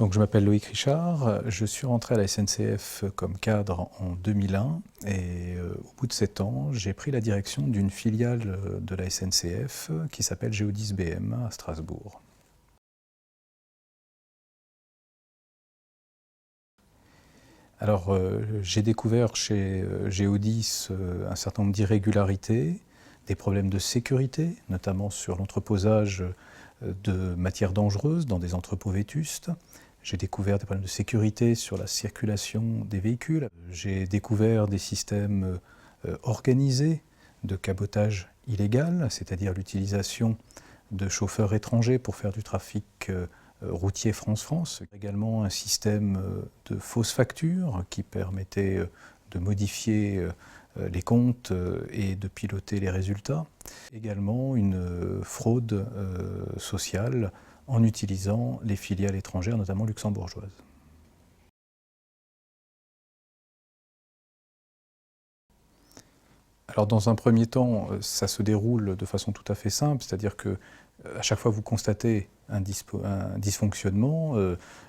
Donc, je m'appelle Loïc Richard, je suis rentré à la SNCF comme cadre en 2001 et au bout de 7 ans, j'ai pris la direction d'une filiale de la SNCF qui s'appelle Géodis BM à Strasbourg. Alors, j'ai découvert chez Géodis un certain nombre d'irrégularités, des problèmes de sécurité, notamment sur l'entreposage de matières dangereuses dans des entrepôts vétustes. J'ai découvert des problèmes de sécurité sur la circulation des véhicules. J'ai découvert des systèmes organisés de cabotage illégal, c'est-à-dire l'utilisation de chauffeurs étrangers pour faire du trafic routier France-France. Également un système de fausses factures qui permettait de modifier les comptes et de piloter les résultats. Également une fraude sociale en utilisant les filiales étrangères, notamment luxembourgeoises. Alors dans un premier temps, ça se déroule de façon tout à fait simple, c'est-à-dire que à chaque fois que vous constatez un dysfonctionnement,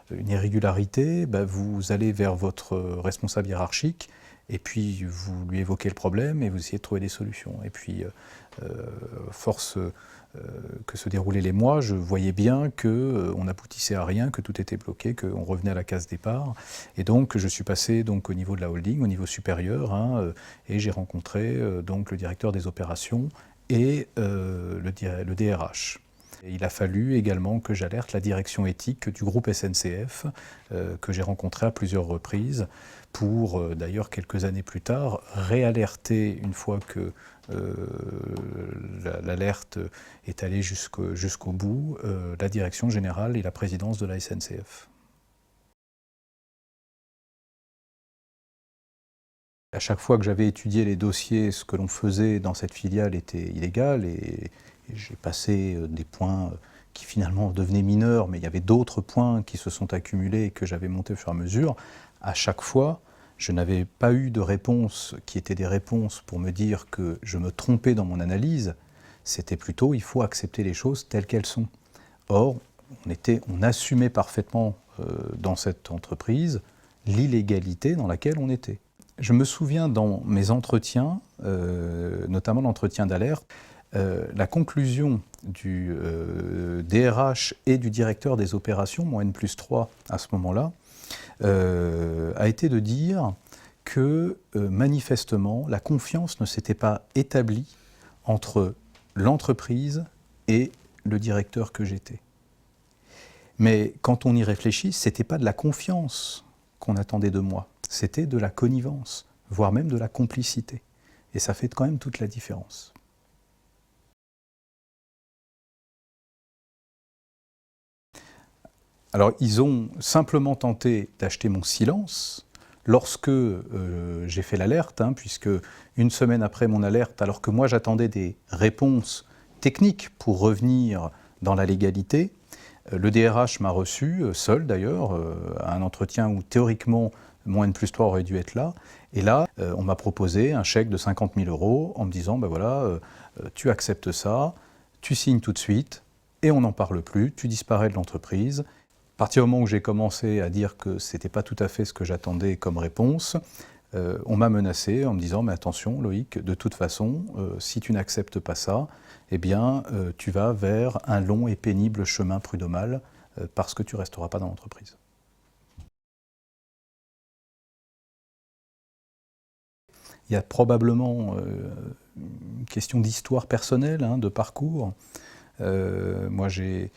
une irrégularité, vous allez vers votre responsable hiérarchique et puis vous lui évoquez le problème et vous essayez de trouver des solutions. Et puis, force que se déroulaient les mois, je voyais bien qu'on n'aboutissait à rien, que tout était bloqué, qu'on revenait à la case départ. Et donc, je suis passé donc, au niveau de la holding, au niveau supérieur, et j'ai rencontré donc, le directeur des opérations et le DRH. Et il a fallu également que j'alerte la direction éthique du groupe SNCF, que j'ai rencontré à plusieurs reprises, pour d'ailleurs quelques années plus tard réalerter une fois que l'alerte est allée jusqu'au bout, la direction générale et la présidence de la SNCF. À chaque fois que j'avais étudié les dossiers, ce que l'on faisait dans cette filiale était illégal et j'ai passé des points qui finalement devenaient mineurs, mais il y avait d'autres points qui se sont accumulés et que j'avais montés au fur et à mesure. À chaque fois, je n'avais pas eu de réponses qui étaient des réponses pour me dire que je me trompais dans mon analyse. C'était plutôt, il faut accepter les choses telles qu'elles sont. Or, on assumait parfaitement dans cette entreprise l'illégalité dans laquelle on était. Je me souviens dans mes entretiens, notamment l'entretien d'alerte, la conclusion du DRH et du directeur des opérations, mon N+3 à ce moment-là, a été de dire que manifestement la confiance ne s'était pas établie entre l'entreprise et le directeur que j'étais. Mais quand on y réfléchit, ce n'était pas de la confiance qu'on attendait de moi, c'était de la connivence, voire même de la complicité. Et ça fait quand même toute la différence. Alors, ils ont simplement tenté d'acheter mon silence lorsque j'ai fait l'alerte, puisque une semaine après mon alerte, alors que moi j'attendais des réponses techniques pour revenir dans la légalité, le DRH m'a reçu, seul d'ailleurs, à un entretien où théoriquement mon N+3 aurait dû être là. Et là, on m'a proposé un chèque de 50 000 € en me disant, voilà, tu acceptes ça, tu signes tout de suite, et on n'en parle plus, tu disparais de l'entreprise. À partir du moment où j'ai commencé à dire que ce n'était pas tout à fait ce que j'attendais comme réponse, on m'a menacé en me disant « mais attention Loïc, de toute façon, si tu n'acceptes pas ça, eh bien tu vas vers un long et pénible chemin prud'homal parce que tu ne resteras pas dans l'entreprise ». Il y a probablement une question d'histoire personnelle, de parcours. Moi j'ai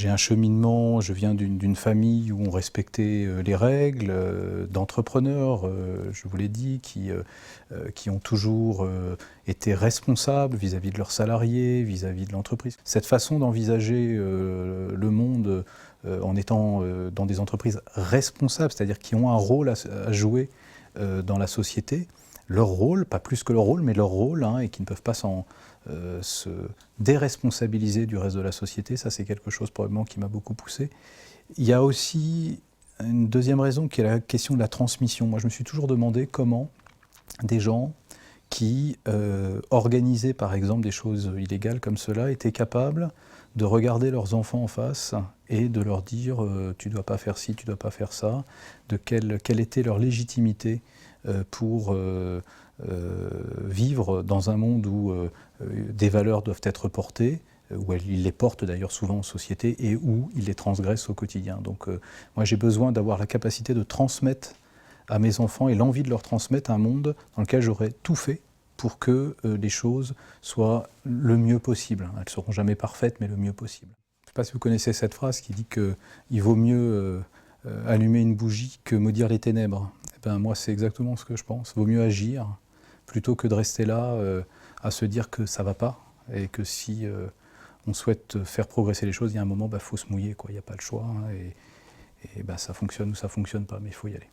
un cheminement, je viens d'une famille où on respectait les règles, d'entrepreneurs, je vous l'ai dit, qui ont toujours été responsables vis-à-vis de leurs salariés, vis-à-vis de l'entreprise. Cette façon d'envisager le monde en étant dans des entreprises responsables, c'est-à-dire qui ont un rôle à jouer dans la société, leur rôle, pas plus que leur rôle, mais leur rôle, et qui ne peuvent pas se déresponsabiliser du reste de la société, ça c'est quelque chose probablement qui m'a beaucoup poussé. Il y a aussi une deuxième raison qui est la question de la transmission. Moi je me suis toujours demandé comment des gens qui organisaient par exemple des choses illégales comme cela, étaient capables de regarder leurs enfants en face et de leur dire tu ne dois pas faire ci, tu ne dois pas faire ça, de quelle était leur légitimité pour vivre dans un monde où des valeurs doivent être portées, où ils les portent d'ailleurs souvent en société et où ils les transgressent au quotidien. Donc moi j'ai besoin d'avoir la capacité de transmettre à mes enfants et l'envie de leur transmettre un monde dans lequel j'aurais tout fait pour que les choses soient le mieux possible. Elles ne seront jamais parfaites, mais le mieux possible. Je ne sais pas si vous connaissez cette phrase qui dit qu'il vaut mieux allumer une bougie que maudire les ténèbres. Eh ben, moi, c'est exactement ce que je pense. Il vaut mieux agir plutôt que de rester là à se dire que ça ne va pas et que si on souhaite faire progresser les choses, il y a un moment, faut se mouiller, quoi. Il n'y a pas le choix. Et ça fonctionne ou ça ne fonctionne pas, mais il faut y aller.